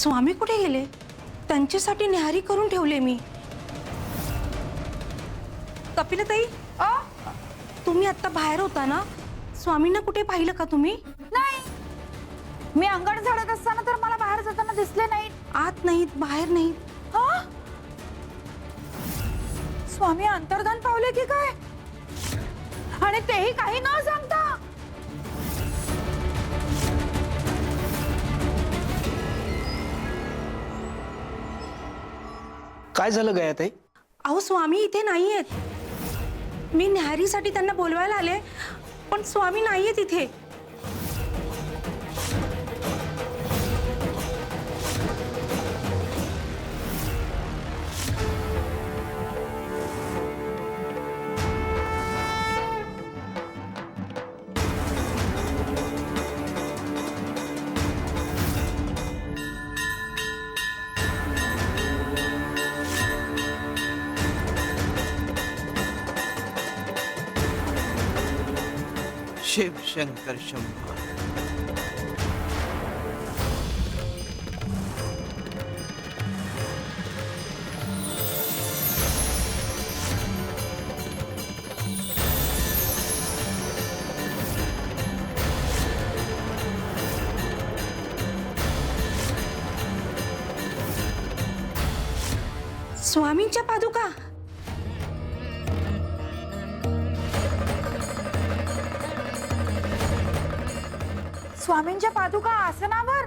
स्वामी कुठे गेले? त्यांच्यासाठी न्याहारी करून ठेवले मी. कपिलताई, तुम्ही आता बाहेर होता ना? स्वामींना कुठे पाहिलं का तुम्ही? नाही, मी अंगण झाडत असताना तर मला बाहेर जाताना दिसले नाहीत. आत नाहीत, बाहेर नाहीत. स्वामी अंतर्धान पावले की काय? आणि तेही काही न सांगता. काय झालं गयाताई? अहो, स्वामी इथे नाहीयेत. मी न्याहारीसाठी त्यांना बोलवायला आले, पण स्वामी नाहीयेत इथे. शिव शंकर शंभो. स्वामींच्या पादुका. स्वामींच्या पादुका आसनावर?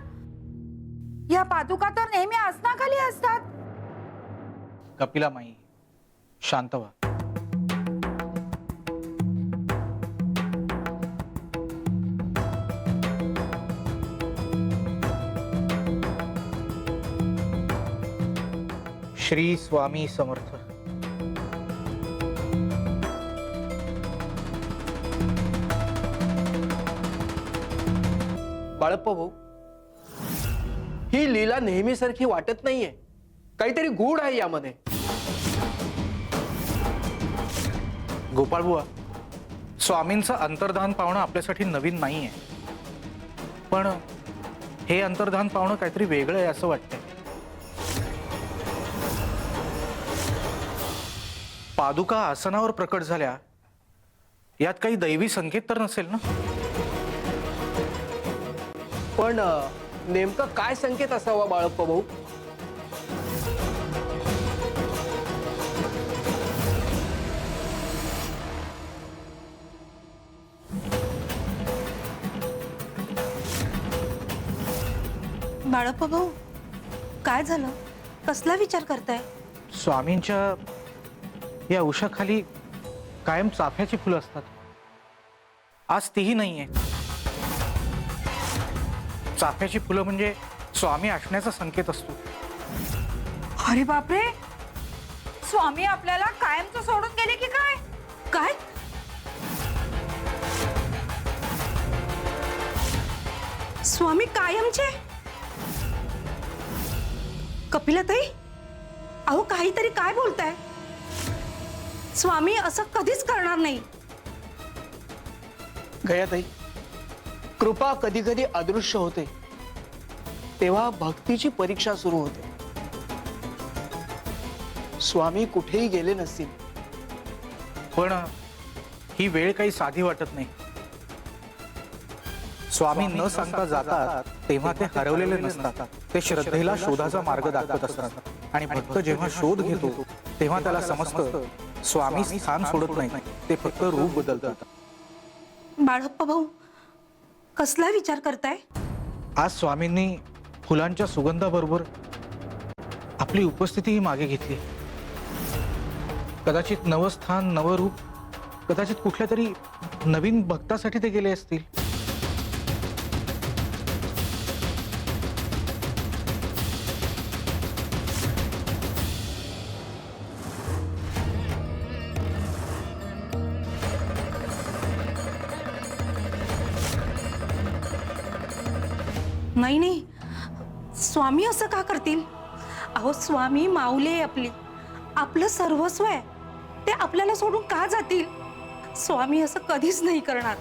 या पादुका तर नेहमी आसनाखाली असतात. कपिला माई, शांत व्हा. श्री स्वामी समर्थ. बाळप्पा भाऊ, ही लीला नेहमीसारखी वाटत नाहीये. काहीतरी गूढ आहे यामध्ये. गोपाळ बुवा, स्वामींचं अंतर्धान पावणं आपल्यासाठी नवीन नाहीये, पण हे अंतर्धान पावणं काहीतरी वेगळं आहे असं वाटतंय. पादुका आसनावर प्रकट झाल्या, यात काही दैवी संकेत तर नसेल ना? पण नेमका काय संकेत असावा बाळप्पा भाऊ? बाळप्पा भाऊ, काय झालं? कसला विचार करताय? स्वामींच्या या उशाखाली कायम चाफ्याची फुलं असतात. आज तीही नाहीये. चाफ्याची फुलं म्हणजे स्वामी असण्याचा संकेत असतो. अरे बापरे, स्वामी आपल्याला कायमचं सोडून गेले की काय? काय? स्वामी कायमचे? कपिलताई, अहो काहीतरी काय बोलताय? स्वामी असं कधीच करणार नाही. गयाताई, कृपा कधी कधी अदृश्य होते, तेव्हा भक्तीची परीक्षा सुरू होते. स्वामी कुठेही गेले नसतील. पण ही वेळ काही साधी वाटत नाही. स्वामी न सांगता जातात तेव्हा ते हरवलेले नसतात. ते श्रद्धेला शोधाचा मार्ग दाखवत असतात. आणि भक्त जेव्हा शोध घेतो तेव्हा त्याला समजतं स्वामी स्थान सोडत नाही, ते फक्त रूप बदलतात. बाळप्पा भाऊ, कसला विचार करताय? आज स्वामींनी फुलांच्या सुगंधाबरोबर आपली उपस्थितीही मागे घेतली. कदाचित नवं स्थान, नवं रूप, कदाचित कुठल्या तरी नवीन भक्तासाठी ते गेले असतील. नाही नाही, स्वामी असं का करतील? अहो स्वामी माऊली आपली, आपलं सर्वस्व आहे. ते आपल्याला सोडून का जातील? स्वामी असं कधीच नाही करणार.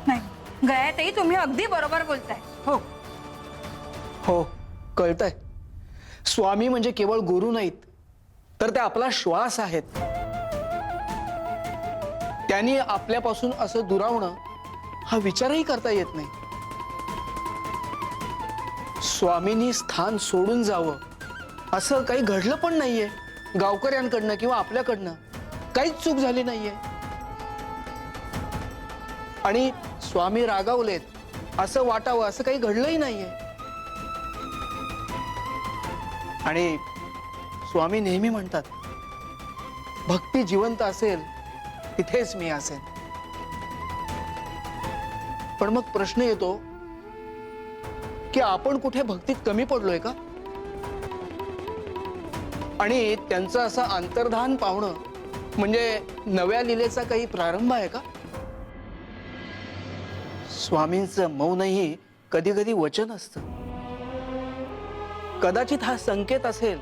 नाही गयाताई, तुम्ही अगदी बरोबर बोलताय. हो, हो, कळतंय. स्वामी म्हणजे केवळ गुरु नाहीत, तर ते आपला श्वास आहेत. त्यांनी आपल्यापासून असं दुरावणं हा विचारही करता येत नाही. स्वामींनी स्थान सोडून जावं असं काही घडलं पण नाहीये. गावकऱ्यांकडनं किंवा आपल्याकडनं काहीच चूक झाली नाहीये. आणि स्वामी रागावलेत असं वाटावं असं काही घडलंही नाहीये. आणि स्वामी नेहमी म्हणतात, भक्ती जिवंत असेल तिथेच मी असेन. पण मग प्रश्न येतो की आपण कुठे भक्तीत कमी पडलोय का? आणि त्यांचं असं अंतर्धान पावणं म्हणजे नव्या लीलेचा काही प्रारंभ आहे का? स्वामींचं मौनही कधी कधी वचन असतं. कदाचित हा संकेत असेल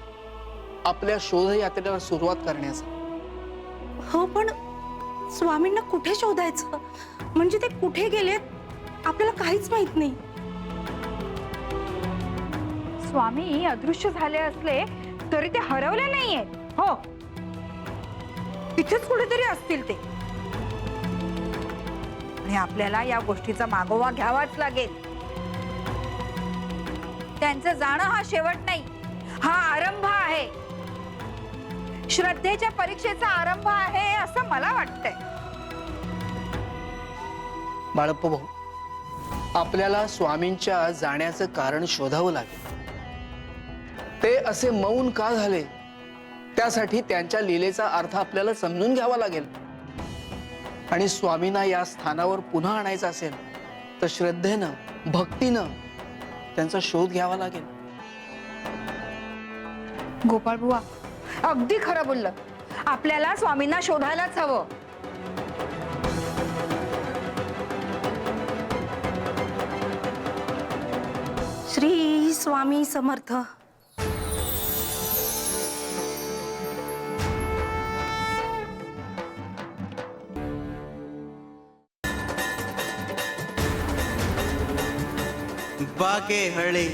आपल्या शोधयात्रेला सुरुवात करण्याचा. हो, पण स्वामींना कुठे शोधायचं? म्हणजे ते कुठे गेलेत आपल्याला काहीच माहित नाही. स्वामी अदृश्य झाले असले तरी ते हरवले नाहीये. हो, इथेच कुठेतरी असतील ते. आणि आपल्याला या गोष्टीचा मागोवा घ्यावाच लागेल. त्यांचं जाणं हा शेवट नाही, हा आरंभ आहे. श्रद्धेच्या परीक्षेचा आरंभ आहे असं मला वाटतंय. बाळप्पा भाऊ, आपल्याला स्वामींच्या जाण्याचं कारण शोधावं लागेल. ते असे मौन का झाले त्यासाठी त्यांच्या लीलेचा अर्थ आपल्याला समजून घ्यावा लागेल. आणि स्वामींना या स्थानावर पुन्हा आणायचं असेल तर श्रद्धेनं, भक्तीनं त्यांचा शोध घ्यावा लागेल. गोपाळ बुवा, अगदी खरं बोललं. आपल्याला स्वामींना शोधायलाच हवं. श्री स्वामी समर्थ. बागे हळे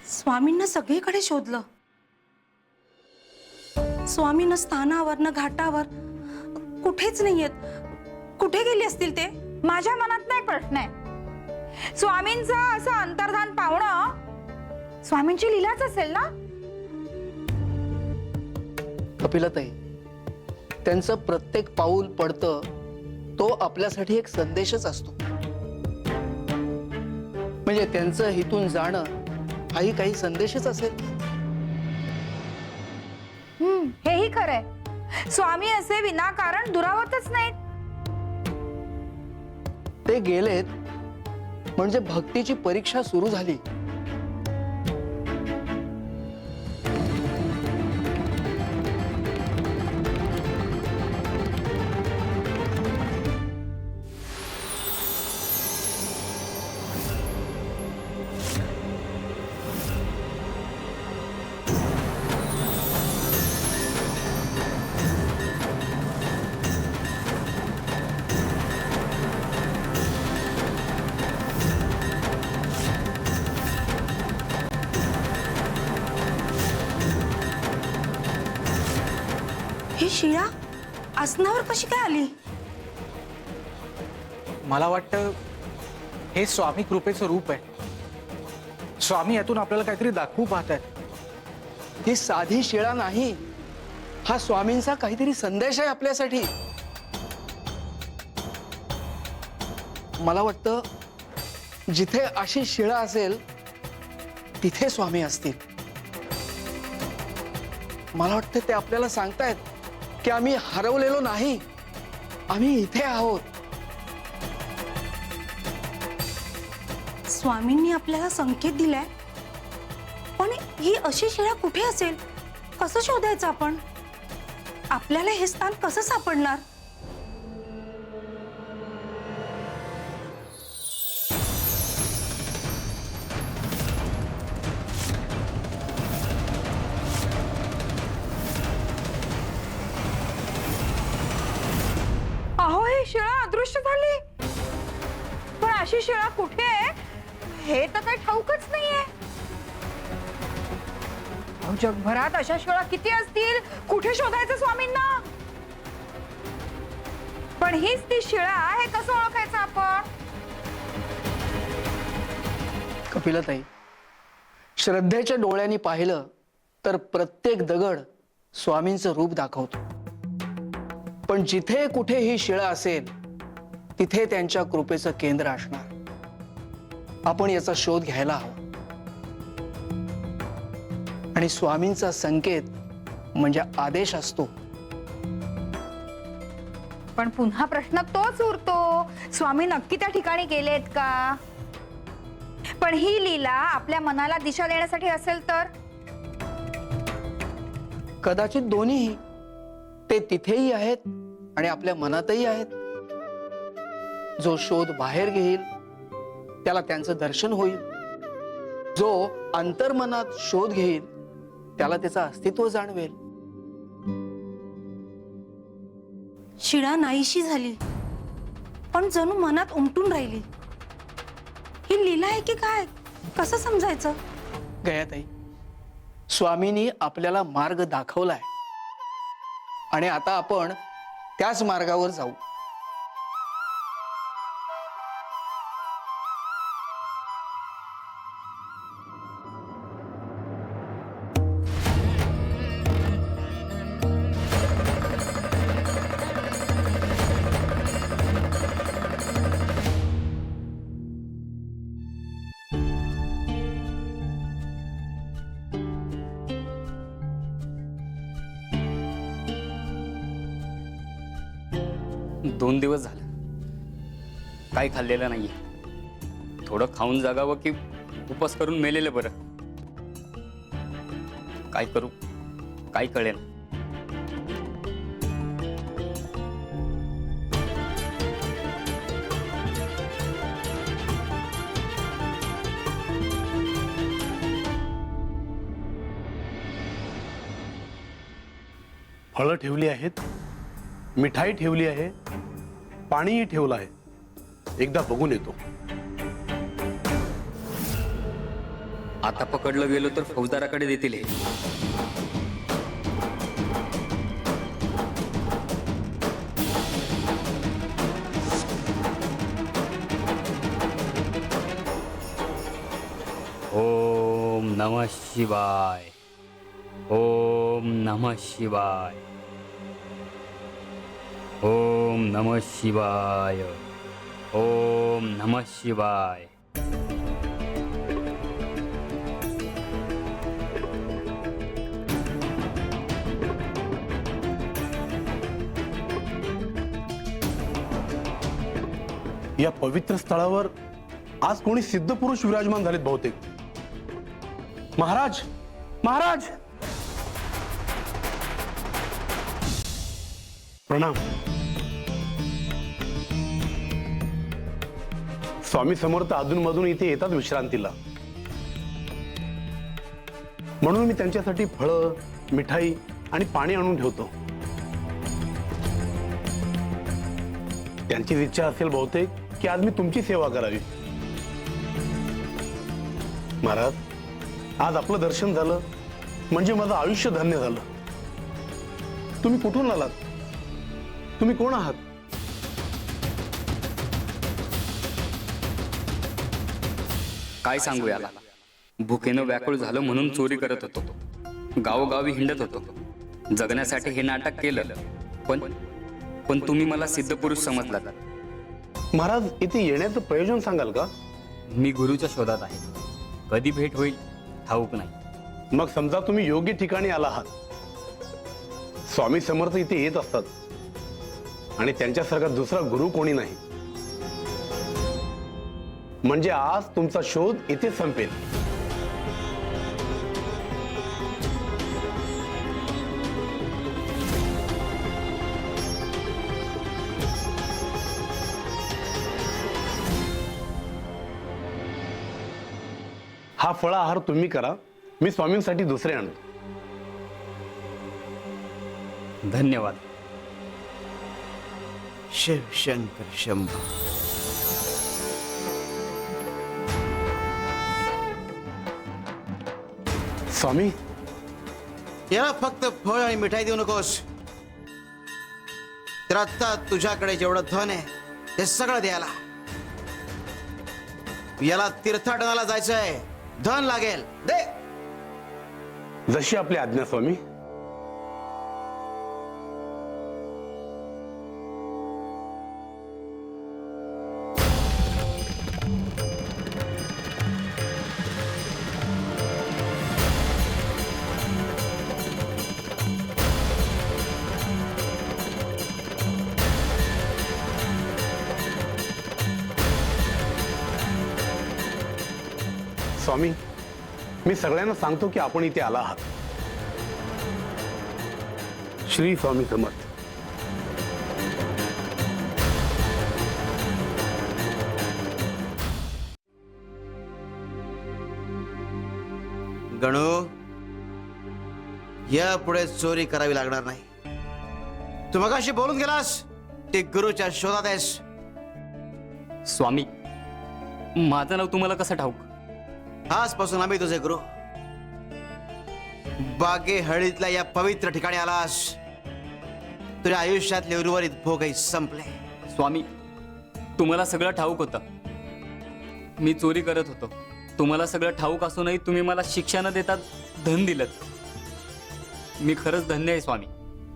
स्वामींना सगळीकडे शोधलं. स्वामींना स्थानावर न घाटावर कुठेच नाहीयेत. कुठे गेले असतील ते? माझ्या मनात नाही प्रश्न आहे. स्वामींचं असं अंतर्धान पावणं स्वामींची लीलाच असेल ना. कपिलताई, त्यांचं प्रत्येक पाऊल पडतं तो आपल्यासाठी एक संदेशच असतो. म्हणजे त्यांचं हितून जाणं हाही काही संदेशच असेल. हेही खरंय. स्वामी असे विनाकारण दुरावतच नाहीत. ते गेलेत म्हणजे भक्तीची परीक्षा सुरू झाली. ही शिळा आसनावर कशी काय आली? मला वाटतं हे स्वामी कृपेचं रूप आहे. स्वामी यातून आपल्याला काहीतरी दाखवू पाहतायत. ही साधी शिळा नाही, हा स्वामींचा काहीतरी संदेश आहे आपल्यासाठी. मला वाटतं जिथे अशी शिळा असेल तिथे स्वामी असतील. मला वाटतं ते आपल्याला सांगतायत की आम्ही हरवलेलो नाही, आम्ही इथे आहोत. स्वामींनी आपल्याला संकेत दिलाय, पण ही अशी शिळा कुठे असेल? कसं शोधायचं आपण? आपल्याला हे स्थान कसं सापडणार? वर्ष झाली. पण अशी शिळा कुठे आहे हे तर काही ठाऊकच नाहीये. अहो, जगभरात अशा शिळा किती असतील, कुठे शोधायचं स्वामींना? पण हीच ती शिळा, हे कसं ओळखायचं आपण? कपिलताई, श्रद्धेच्या डोळ्यांनी पाहिलं तर प्रत्येक दगड स्वामींचं रूप दाखवतो. पण जिथे कुठे ही शिळा असेल तिथे त्यांच्या कृपेचं केंद्र असणार. आपण याचा शोध घ्यायला हवा. आणि स्वामींचा संकेत म्हणजे आदेश असतो. पण पुन्हा प्रश्न तोच उरतो, स्वामी नक्की त्या ठिकाणी गेलेत का? पण ही लीला आपल्या मनाला दिशा देण्यासाठी असेल तर? कदाचित दोन्हीही. ते तिथेही आहेत आणि आपल्या मनातही आहेत. जो शोध बाहेर घेईल त्याला त्यांचं दर्शन होईल. जो अंतर्मनात शोध घेईल त्याला त्याचं अस्तित्व जाणवेल. शिळा नाहीशी झाली, पण जणू मनात उमटून राहिली. ही लीला आहे की काय, कसं समजायचं? गयाताई, स्वामींनी आपल्याला मार्ग दाखवलाय आणि आता आपण त्याच मार्गावर जाऊ. दोन दिवस झाले काही खाल्लेलं नाहीये. थोडं खाऊन जागावं की उपवास करून मेलेलं बरं. काय करू काय कळेल. फळं ठेवली आहेत, मिठाई ठेवली आहे, पाणीही ठेवलं आहे. एकदा बघून येतो. आता पकडलं गेलो तर फौजदाराकडे देतील हे. ओम नमः शिवाय. ओम नमः शिवाय. ओम नमः शिवाय. ओम नमः शिवाय. या पवित्र स्थळावर आज कोणी सिद्ध पुरुष विराजमान झालेत बहुतेक. महाराज, महाराज, प्रणाम. स्वामी समर्थ अधूनमधून इथे येतात विश्रांतीला, म्हणून मी त्यांच्यासाठी फळं, मिठाई आणि पाणी आणून ठेवतो. त्यांची इच्छा असेल बहुतेक की आज मी तुमची सेवा करावी. महाराज, आज आपलं दर्शन झालं म्हणजे माझं आयुष्य धन्य झालं. तुम्ही कुठून आलात? तुम्ही कोण आहात? काय सांगू याला. भुकेनं व्याकुळ झालं म्हणून चोरी करत होतो. गावोगावी हिंडत होतो. जगण्यासाठी हे नाटक केलं. पण तुम्ही मला सिद्ध पुरुष समजलात. महाराज, इथे येण्याचं प्रयोजन सांगाल का? मी गुरुच्या शोधात आहे. कधी भेट होईल ठाऊक नाही. मग समजा तुम्ही योग्य ठिकाणी आला आहात. स्वामी समर्थ इथे येत असतात आणि त्यांच्यासारखा दुसरा गुरु कोणी नाही. म्हणजे आज तुमचा शोध इथे संपेल. हा फळ आहार तुम्ही करा, मी स्वामींसाठी दुसरे आणतो. धन्यवाद. शिव शंकर शंभो. स्वामी याला फक्त फळ आणि मिठाई देऊ नकोस. तर आता तुझ्याकडे जेवढं धन आहे ते सगळं द्यायला. याला तीर्थाटनाला जायचंय, धन लागेल, दे. जशी आपली आज्ञा स्वामी. स्वामी, मी सगळ्यांना सांगतो की आपण इथे आला आहात. श्री स्वामी समर्थ. गणू, या पुढे चोरी करावी लागणार नाही. तू मगाशी बोलून गेलास ते गुरुच्या शोधात आहेस. स्वामी, माझं नाव तुम्हाला कसं ठाऊक? आजपासून आम्ही तुझे गुरु. बागे हळदीतल्या या पवित्र ठिकाणी आलास. तुझ्या आयुष्यातले उर्वरित भोगही संपले. स्वामी, तुम्हाला सगळं ठाऊक होतं. मी चोरी करत होतो. तुम्हाला सगळं ठाऊक असूनही तुम्ही मला शिक्षा न देता धन दिलं. मी खरंच धन्य आहे स्वामी.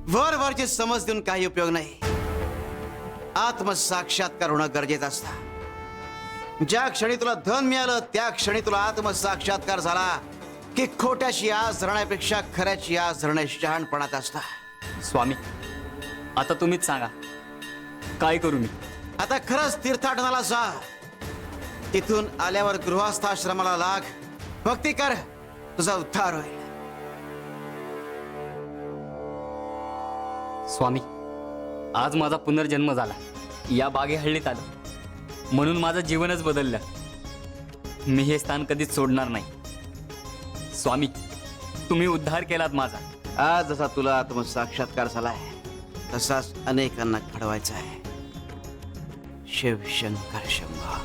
वरवरची समज देऊन काही उपयोग नाही. आत्मसाक्षात्कार होणं गरजेचं असतं. ज्या क्षणी तुला धन मिळालं त्या क्षणी तुला आत्मसाक्षात्कार झाला की खोट्याची आस धरण्यापेक्षा खऱ्याची आस धरणे शहाणपणात असतं. स्वामी, आता तुम्हीच सांगा, काय करू मी? आता खरंच तीर्थाटनाला जा. तिथून आल्यावर गृहस्थाश्रमाला लाग, भक्ती कर, तुझा उद्धार होईल. स्वामी, आज माझा पुनर्जन्म झाला. या बागेहळ्ळीत आलो म्हणून माझं जीवनच बदललं. मी हे स्थान कधीच सोडणार नाही. स्वामी, तुम्ही उद्धार केलात माझा. आज जसा तुला आत्मसाक्षात्कार झालाय तसाच अनेकांना घडवायचा आहे. शिव शंकर शंभो.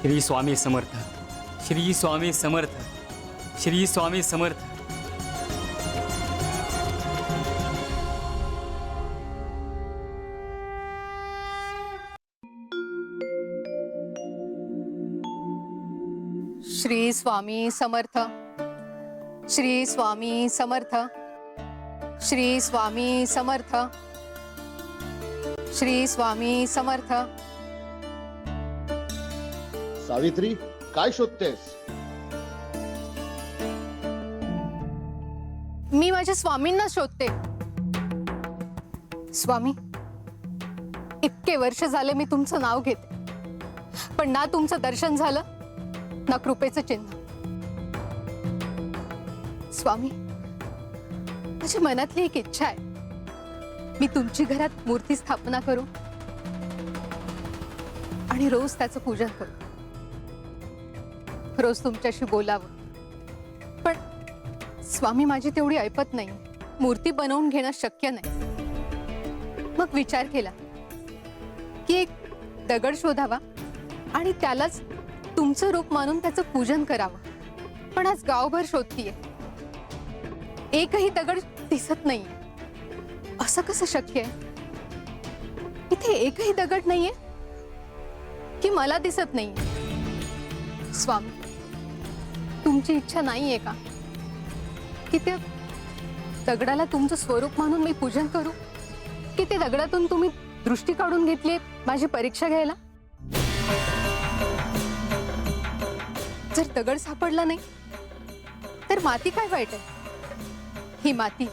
श्री स्वामी समर्थ. श्री स्वामी समर्थ. श्री स्वामी समर्थ. श्री स्वामी समर्थ. श्री स्वामी समर्थ. श्री स्वामी समर्थ. श्री स्वामी समर्थ. सावित्री, काय शोधतेस? मी माझ्या स्वामींना शोधते. स्वामी, इतके वर्ष झाले मी तुमचं नाव घेते, पण ना तुमचं दर्शन झालं ना कृपेचं चिन्ह. स्वामी, माझ्या मनातली एक इच्छा आहे. मी तुमची घरात मूर्ती स्थापना करू आणि रोज त्याचं पूजन करू. रोज तुमच्याशी बोलावं. पण स्वामी, माझी तेवढी ऐपत नाही. मूर्ती बनवून घेणं शक्य नाही. मग विचार केला की एक दगड शोधावा आणि त्यालाच तुमचं रूप मानून त्याचं पूजन करावं. पण आज गावभर शोधतीये, एकही दगड दिसत नाहीये. असं कसं शक्य आहे? इथे एकही दगड नाहीये की मला दिसत नाहीये? स्वामी, तुमची इच्छा नाहीये का की त्या दगडाला तुमचं स्वरूप मानून मी पूजन करू? की ते दगडातून तुम्ही दृष्टी काढून घेतली माझी परीक्षा घ्यायला? जर दगड सापडला नाही तर माती काय वाईट आहे? ही माती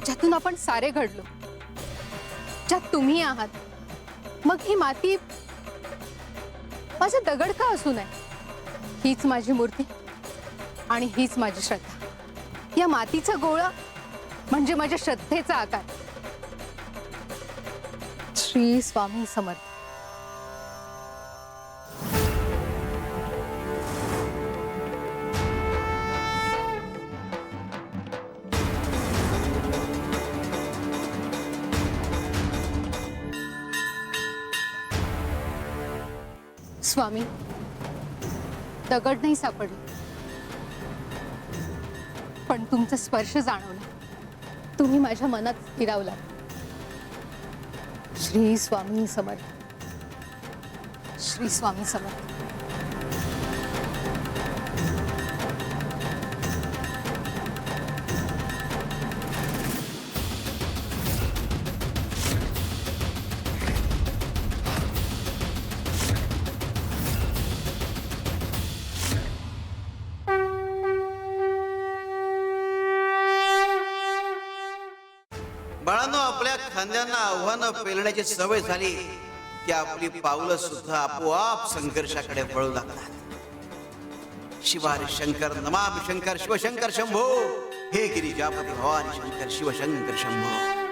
ज्यातून आपण सारे घडलो, ज्यात तुम्ही आहात, मग ही माती माझा दगड का असू नये? हीच माझी मूर्ती आणि हीच माझी श्रद्धा. या मातीचा गोळा म्हणजे माझ्या श्रद्धेचा आकार. श्री स्वामी समर्थ. स्वामी, दगड नाही सापडला, पण तुमचा स्पर्श जाणवला. तुम्ही माझ्या मनात स्थिरावला. श्री स्वामी समर्थ. श्री स्वामी समर्थ. बाळांनो, आपल्या खांद्यांना आव्हानं पेलण्याची सवय झाली की आपली पावलं सुद्धा आपोआप संघर्षाकडे वळू लागतात. शिवारी शंकर, नमामि शंकर, शिवशंकर शंभो. हे गिरिजापती भवानी शंकर, शिवशंकर शंभो.